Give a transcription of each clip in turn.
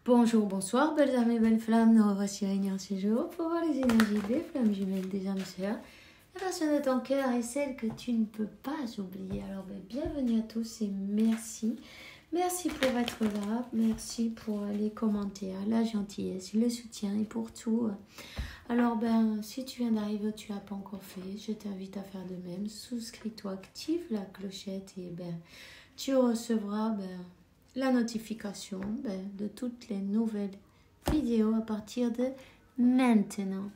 Bonjour, bonsoir, belles âmes et belles flammes. Nous revoici réunis en ce jour pour voir les énergies des flammes jumelles des âmes sœurs, la version de ton cœur et celle que tu ne peux pas oublier. Alors, bienvenue à tous et merci. Merci pour être là, merci pour les commentaires, la gentillesse, le soutien et pour tout. Alors, si tu viens d'arriver ou tu ne l'as pas encore fait, je t'invite à faire de même. Souscris-toi, active la clochette et tu recevras la notification de toutes les nouvelles vidéos à partir de maintenant.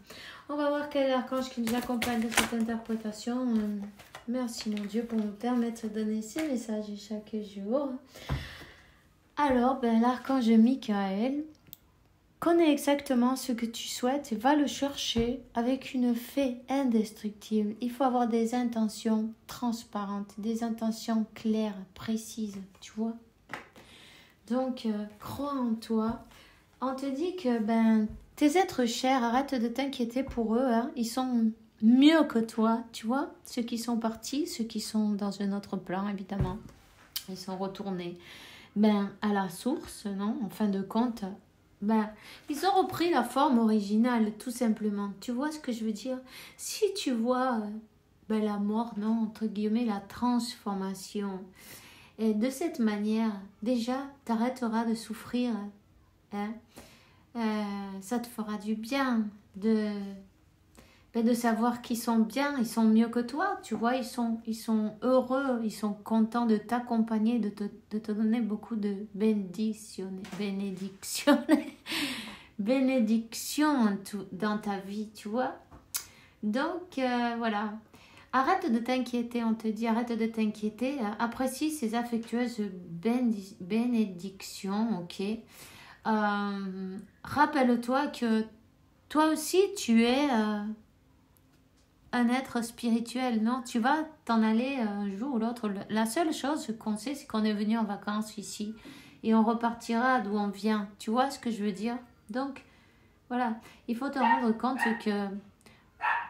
On va voir quel est l'archange qui nous accompagne dans cette interprétation. Merci mon Dieu pour nous permettre de donner ces messages chaque jour. Alors, l'archange Michael connaît exactement ce que tu souhaites et va le chercher avec une fée indestructible. Il faut avoir des intentions transparentes, des intentions claires, précises, tu vois. Donc, crois en toi. On te dit que tes êtres chers, arrête de t'inquiéter pour eux. Hein. Ils sont mieux que toi, tu vois. Ceux qui sont partis, ceux qui sont dans un autre plan, évidemment. Ils sont retournés à la source, non? En fin de compte, ils ont repris la forme originale, tout simplement. Tu vois ce que je veux dire? Si tu vois la mort, non, entre guillemets, la transformation... Et de cette manière, déjà, tu arrêteras de souffrir. Hein? Ça te fera du bien de savoir qu'ils sont bien, ils sont mieux que toi. Tu vois, ils sont heureux, ils sont contents de t'accompagner, de te donner beaucoup de bénédictions dans ta vie, tu vois. Donc, voilà. Arrête de t'inquiéter, on te dit, arrête de t'inquiéter. Apprécie ces affectueuses bénédictions, ok. Rappelle-toi que toi aussi, tu es un être spirituel, non? Tu vas t'en aller un jour ou l'autre. La seule chose qu'on sait, c'est qu'on est venu en vacances ici. Et on repartira d'où on vient. Tu vois ce que je veux dire? Donc, voilà. Il faut te rendre compte que...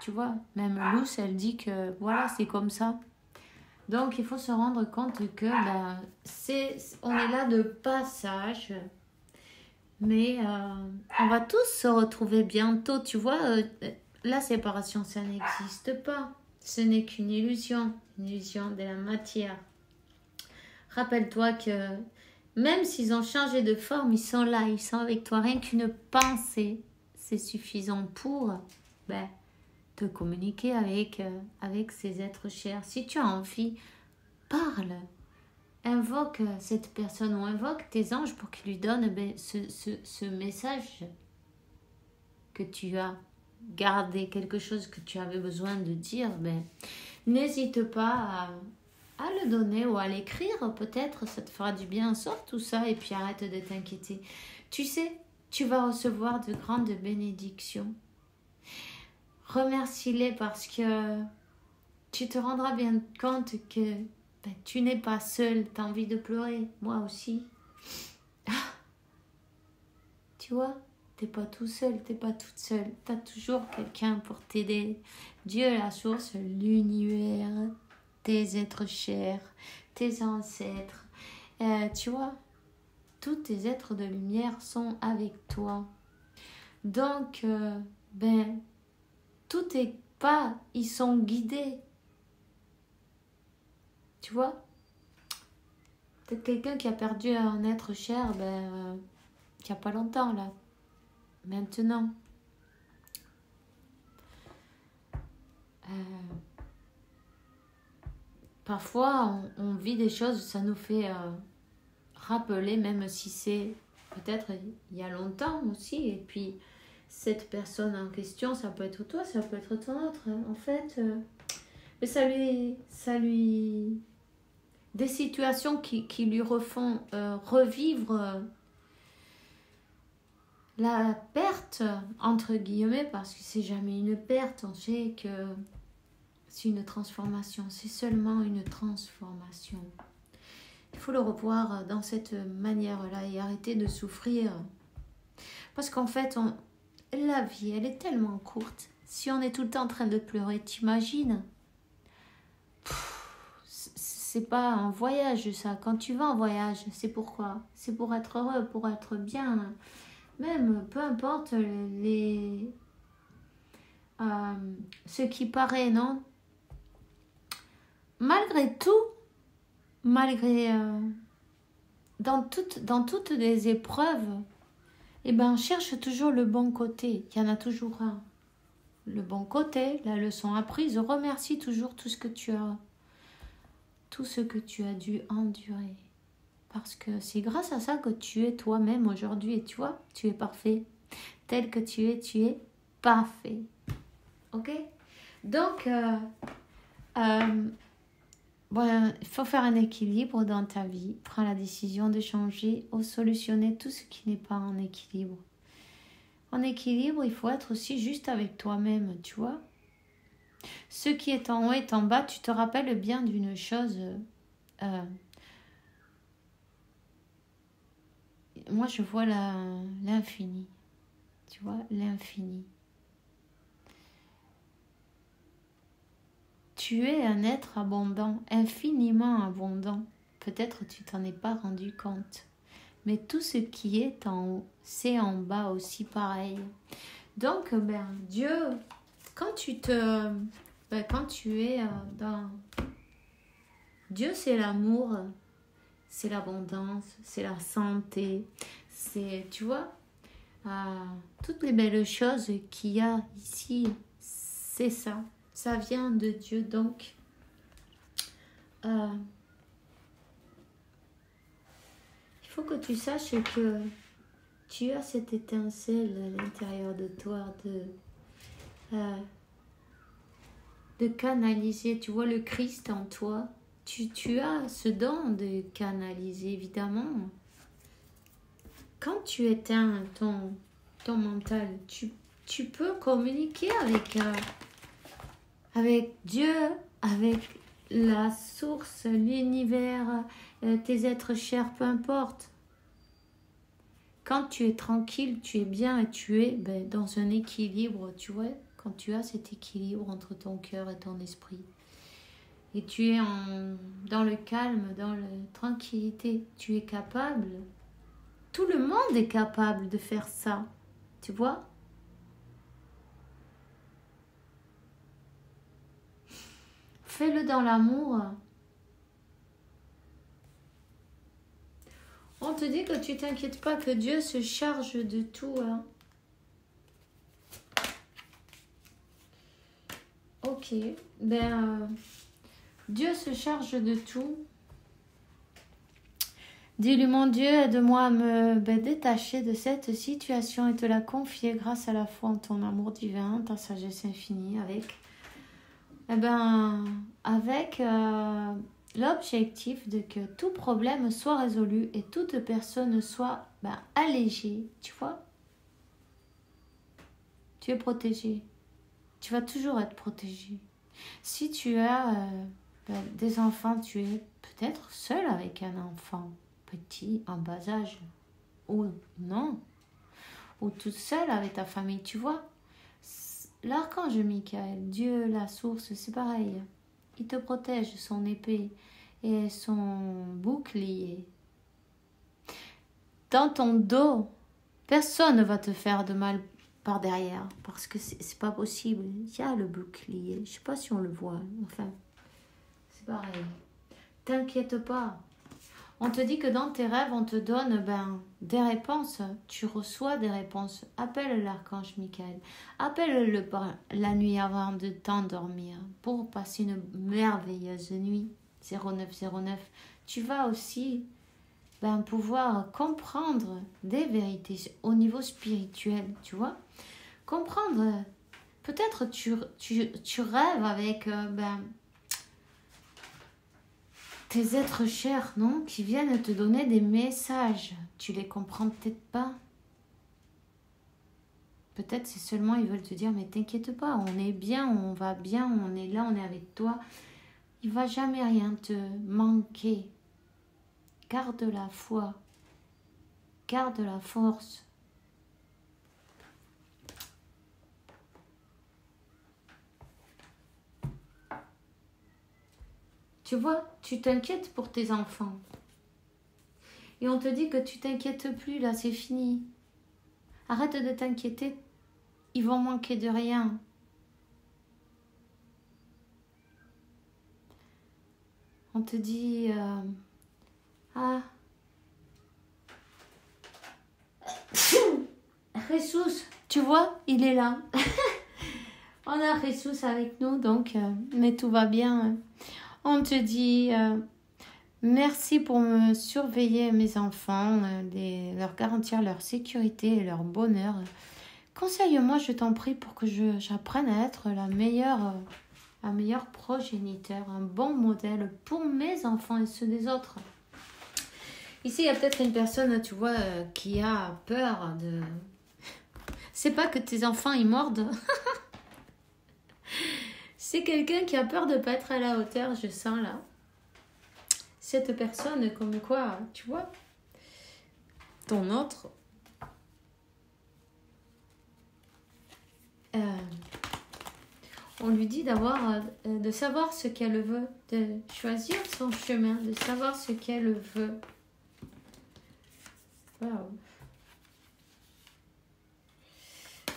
Tu vois, même Luce, elle dit que voilà, c'est comme ça. Donc, il faut se rendre compte que on est là de passage. Mais on va tous se retrouver bientôt. Tu vois, la séparation, ça n'existe pas. Ce n'est qu'une illusion de la matière. Rappelle-toi que même s'ils ont changé de forme, ils sont là, ils sont avec toi. Rien qu'une pensée, c'est suffisant pour... te communiquer avec ces êtres chers. Si tu as envie, parle. Invoque cette personne ou invoque tes anges pour qu'ils lui donnent ce message que tu as gardé, quelque chose que tu avais besoin de dire. N'hésite pas à le donner ou à l'écrire. Peut-être ça te fera du bien. Sors tout ça et puis arrête de t'inquiéter. Tu sais, tu vas recevoir de grandes bénédictions. Remercie-les parce que tu te rendras bien compte que tu n'es pas seul. Tu as envie de pleurer. Moi aussi. Tu vois, tu n'es pas tout seul, tu n'es pas toute seule. Tu as toujours quelqu'un pour t'aider. Dieu, la source, l'univers, tes êtres chers, tes ancêtres. Tu vois, tous tes êtres de lumière sont avec toi. Donc, tous tes pas, ils sont guidés. Tu vois? Peut-être quelqu'un qui a perdu un être cher, il n'y a pas longtemps, là. Maintenant. Parfois, on vit des choses, ça nous fait rappeler, même si c'est peut-être il y a longtemps aussi, et puis... Cette personne en question, ça peut être toi, ça peut être ton autre. En fait, mais ça lui... Des situations qui lui refont revivre la perte, entre guillemets, parce que c'est jamais une perte. On sait que c'est une transformation. C'est seulement une transformation. Il faut le revoir dans cette manière-là et arrêter de souffrir. Parce qu'en fait, la vie, elle est tellement courte. Si on est tout le temps en train de pleurer, t'imagines? c'est pas un voyage, ça. Quand tu vas en voyage, c'est pourquoi? C'est pour être heureux, pour être bien. Même, peu importe ce qui paraît, non? Malgré tout, malgré... dans toutes les épreuves, eh ben, cherche toujours le bon côté. Il y en a toujours un. Le bon côté, la leçon apprise, remercie toujours tout ce que tu as dû endurer. Parce que c'est grâce à ça que tu es toi-même aujourd'hui. Et tu vois, tu es parfait. Tel que tu es parfait. Ok? Donc, il faut faire un équilibre dans ta vie. Prends la décision de changer ou solutionner tout ce qui n'est pas en équilibre. En équilibre, il faut être aussi juste avec toi-même, tu vois. Ce qui est en haut est en bas. Tu te rappelles bien d'une chose. Moi, je vois l'infini. Tu vois, l'infini. Tu es un être abondant, infiniment abondant. Peut-être tu t'en es pas rendu compte. Mais tout ce qui est en haut, c'est en bas aussi pareil. Donc, Dieu, quand tu es dans... Dieu, c'est l'amour, c'est l'abondance, c'est la santé, c'est, tu vois, toutes les belles choses qu'il y a ici, c'est ça. Ça vient de Dieu, donc... il faut que tu saches que tu as cette étincelle à l'intérieur de toi de canaliser, tu vois le Christ en toi. Tu as ce don de canaliser, évidemment. Quand tu éteins ton mental, tu peux communiquer avec Dieu, avec la source, l'univers, tes êtres chers, peu importe. Quand tu es tranquille, tu es bien et tu es dans un équilibre, tu vois, quand tu as cet équilibre entre ton cœur et ton esprit. Et tu es dans le calme, dans la tranquillité, tu es capable. Tout le monde est capable de faire ça, tu vois. Fais-le dans l'amour. On te dit que tu t'inquiètes pas, que Dieu se charge de tout. Hein. Ok, Dieu se charge de tout. Dis-lui, mon Dieu, aide-moi à me détacher de cette situation et te la confier grâce à la foi en ton amour divin, ta sagesse infinie, avec l'objectif de que tout problème soit résolu et toute personne soit allégée, tu vois. Tu es protégé. Tu vas toujours être protégé. Si tu as des enfants, tu es peut-être seul avec un enfant petit, en bas âge, ou non, ou toute seule avec ta famille, tu vois. L'archange Michael, Dieu, la source, c'est pareil. Il te protège, son épée et son bouclier. Dans ton dos, personne ne va te faire de mal par derrière, parce que c'est pas possible. Il y a le bouclier, je sais pas si on le voit, enfin, c'est pareil. T'inquiète pas. On te dit que dans tes rêves, on te donne des réponses. Tu reçois des réponses. Appelle l'archange Michael. Appelle-le la nuit avant de t'endormir pour passer une merveilleuse nuit. 0909. Tu vas aussi pouvoir comprendre des vérités au niveau spirituel, tu vois. Comprendre. Peut-être tu rêves avec... tes êtres chers, non, qui viennent te donner des messages. Tu les comprends peut-être pas. Peut-être c'est seulement ils veulent te dire, mais t'inquiète pas, on est bien, on va bien, on est là, on est avec toi. Il va jamais rien te manquer. Garde la foi. Garde la force. Tu vois, tu t'inquiètes pour tes enfants. Et on te dit que tu t'inquiètes plus, là, c'est fini. Arrête de t'inquiéter, ils vont manquer de rien. On te dit, ah, Jesus, tu vois, il est là. On a Jesus avec nous, donc, mais tout va bien. On te dit, merci pour me surveiller mes enfants, leur garantir leur sécurité et leur bonheur. Conseille-moi, je t'en prie, pour que j'apprenne à être un meilleur progéniteur, un bon modèle pour mes enfants et ceux des autres. Ici, il y a peut-être une personne, tu vois, qui a peur de... C'est pas que tes enfants, ils mordent. C'est quelqu'un qui a peur de ne pas être à la hauteur, je sens là. Cette personne, comme quoi, tu vois, ton autre... on lui dit de savoir ce qu'elle veut, de choisir son chemin, de savoir ce qu'elle veut. Waouh.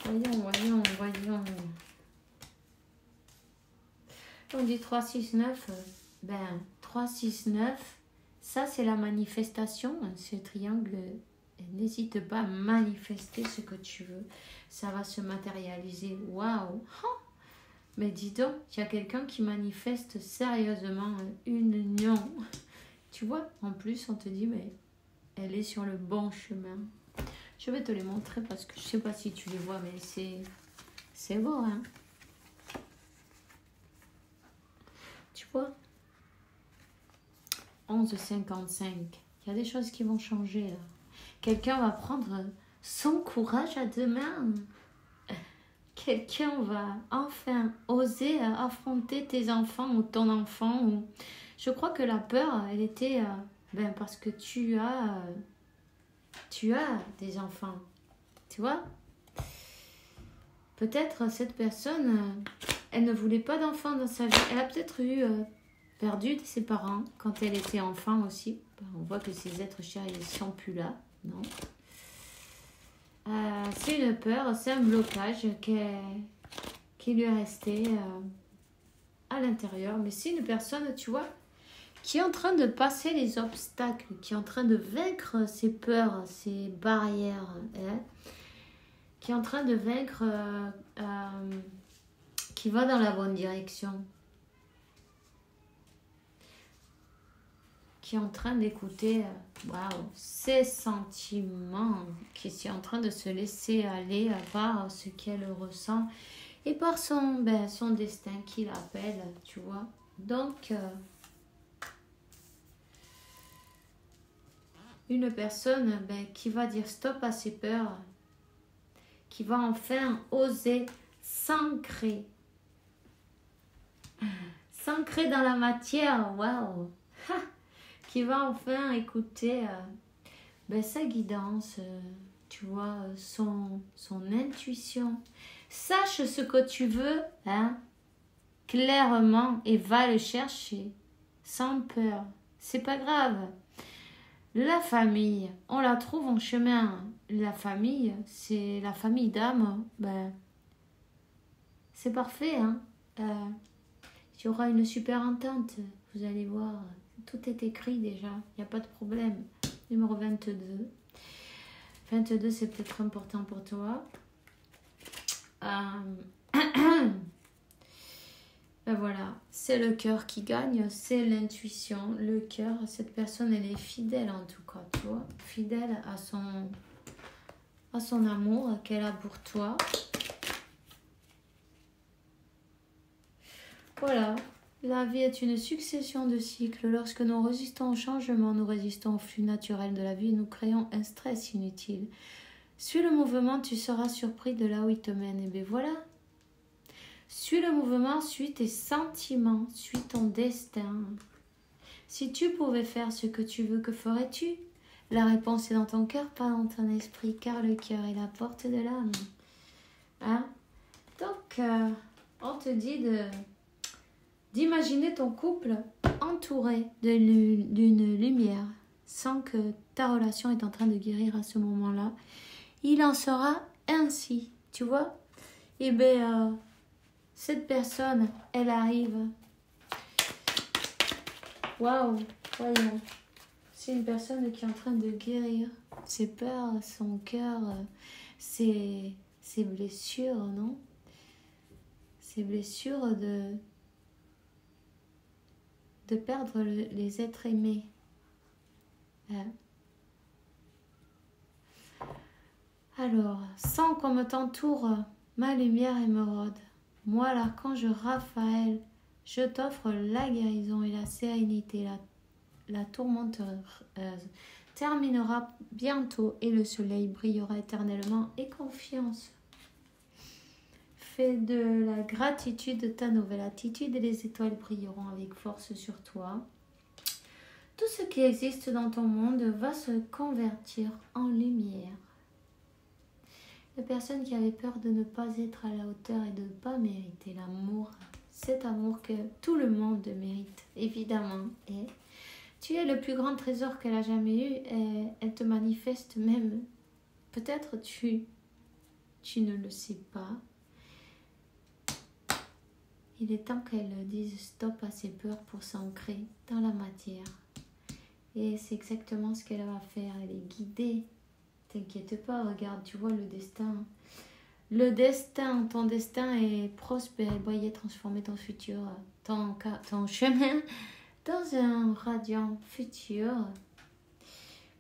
Voyons. On dit 3, 6, 9. 3, 6, 9, ça c'est la manifestation. Ce triangle, n'hésite pas à manifester ce que tu veux. Ça va se matérialiser. Waouh. Mais dis donc, il y a quelqu'un qui manifeste sérieusement une union. Tu vois, en plus, on te dit, mais elle est sur le bon chemin. Je vais te les montrer parce que je ne sais pas si tu les vois, mais c'est beau, hein. Tu vois 11,55. Il y a des choses qui vont changer, là. Quelqu'un va prendre son courage à deux mains. Quelqu'un va enfin oser affronter tes enfants ou ton enfant. Je crois que la peur, elle était parce que tu as des enfants. Tu vois? Peut-être cette personne, elle ne voulait pas d'enfants dans sa vie. Elle a peut-être perdu ses parents quand elle était enfant aussi. On voit que ces êtres chers, ils ne sont plus là. Non. C'est une peur, c'est un blocage qui lui est resté à l'intérieur. Mais c'est une personne, tu vois, qui est en train de passer les obstacles, qui est en train de vaincre ses peurs, ses barrières, hein, qui est en train de vaincre, qui va dans la bonne direction, qui est en train d'écouter ses sentiments, qui est en train de se laisser aller par ce qu'elle ressent et par son destin qui l'appelle, tu vois. Donc, une personne qui va dire stop à ses peurs, qui va enfin oser s'ancrer dans la matière, waouh, qui va enfin écouter sa guidance, tu vois, son intuition. Sache ce que tu veux, hein, clairement, et va le chercher, sans peur. C'est pas grave. La famille, on la trouve en chemin. La famille, c'est la famille d'âme. C'est parfait, hein. Il y aura une super entente. Vous allez voir, tout est écrit déjà. Il n'y a pas de problème. Numéro 22. 22, c'est peut-être important pour toi. Voilà, c'est le cœur qui gagne, c'est l'intuition, le cœur. Cette personne, elle est fidèle en tout cas, tu vois, fidèle à son amour qu'elle a pour toi. Voilà, la vie est une succession de cycles. Lorsque nous résistons au changement, nous résistons au flux naturel de la vie et nous créons un stress inutile. Suis le mouvement, tu seras surpris de là où il te mène. Et bien voilà. Suis le mouvement, suis tes sentiments, suis ton destin. Si tu pouvais faire ce que tu veux, que ferais-tu? La réponse est dans ton cœur, pas dans ton esprit, car le cœur est la porte de l'âme. Hein? Donc, on te dit d'imaginer ton couple entouré d'une lumière sans que ta relation est en train de guérir à ce moment-là. Il en sera ainsi, tu vois. Et bien, cette personne, elle arrive. Waouh, voyons. C'est une personne qui est en train de guérir ses peurs, son cœur, ses blessures, non? Ses blessures de perdre les êtres aimés. Alors, sans qu'on me t'entoure, ma lumière émeraude, moi l'archange Raphaël, je t'offre la guérison et la sérénité. La tourmente terminera bientôt et le soleil brillera éternellement. Et confiance. Fais de la gratitude ta nouvelle attitude et les étoiles brilleront avec force sur toi. Tout ce qui existe dans ton monde va se convertir en lumière. La personne qui avait peur de ne pas être à la hauteur et de ne pas mériter l'amour, cet amour que tout le monde mérite, évidemment. Et tu es le plus grand trésor qu'elle a jamais eu et elle te manifeste même. Peut-être tu ne le sais pas. Il est temps qu'elle dise stop à ses peurs pour s'ancrer dans la matière. Et c'est exactement ce qu'elle va faire. Elle est guidée. T'inquiète pas, regarde, tu vois le destin. Ton destin est prospère. Voyez transformer ton futur, ton chemin dans un radiant futur.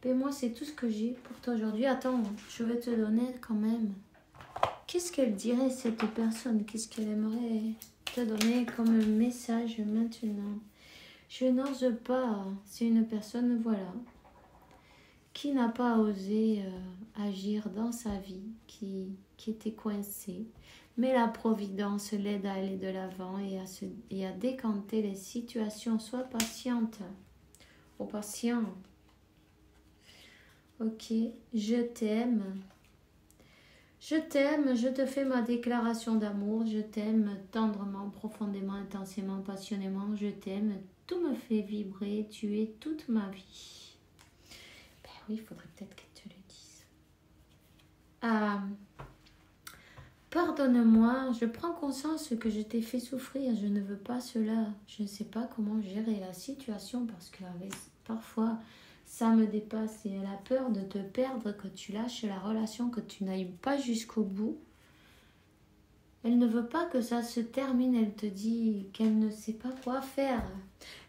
Mais moi, c'est tout ce que j'ai pour toi aujourd'hui. Attends, je vais te donner quand même. Qu'est-ce qu'elle dirait, cette personne? Qu'est-ce qu'elle aimerait te donner comme message maintenant? Je n'ose pas. C'est une personne, voilà, qui n'a pas osé agir dans sa vie, qui était coincée. Mais la providence l'aide à aller de l'avant et à décanter les situations. Sois patiente. Oh, patient. Ok, je t'aime. Je t'aime, je te fais ma déclaration d'amour. Je t'aime tendrement, profondément, intensément, passionnément. Je t'aime. Tout me fait vibrer. Tu es toute ma vie. Ben oui, il faudrait peut-être qu'elle te le dise. Pardonne-moi, je prends conscience que je t'ai fait souffrir. Je ne veux pas cela. Je ne sais pas comment gérer la situation parce que parfois ça me dépasse et elle a peur de te perdre, que tu lâches la relation, que tu n'ailles pas jusqu'au bout. Elle ne veut pas que ça se termine. Elle te dit qu'elle ne sait pas quoi faire.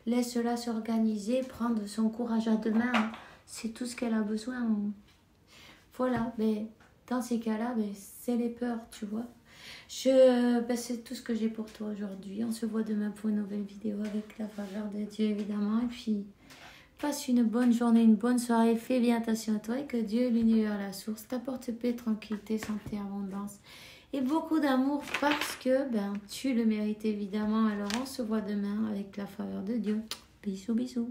Laisse-la s'organiser, prendre son courage à deux mains. C'est tout ce qu'elle a besoin. Voilà, mais dans ces cas-là, c'est les peurs, tu vois. C'est tout ce que j'ai pour toi aujourd'hui. On se voit demain pour une nouvelle vidéo avec la faveur de Dieu, évidemment. Et puis, passe une bonne journée, une bonne soirée. Fais bien attention à toi et que Dieu, l'univers, la source, t'apporte paix, tranquillité, santé, abondance et beaucoup d'amour parce que tu le mérites, évidemment. Alors, on se voit demain avec la faveur de Dieu. Bisous, bisous.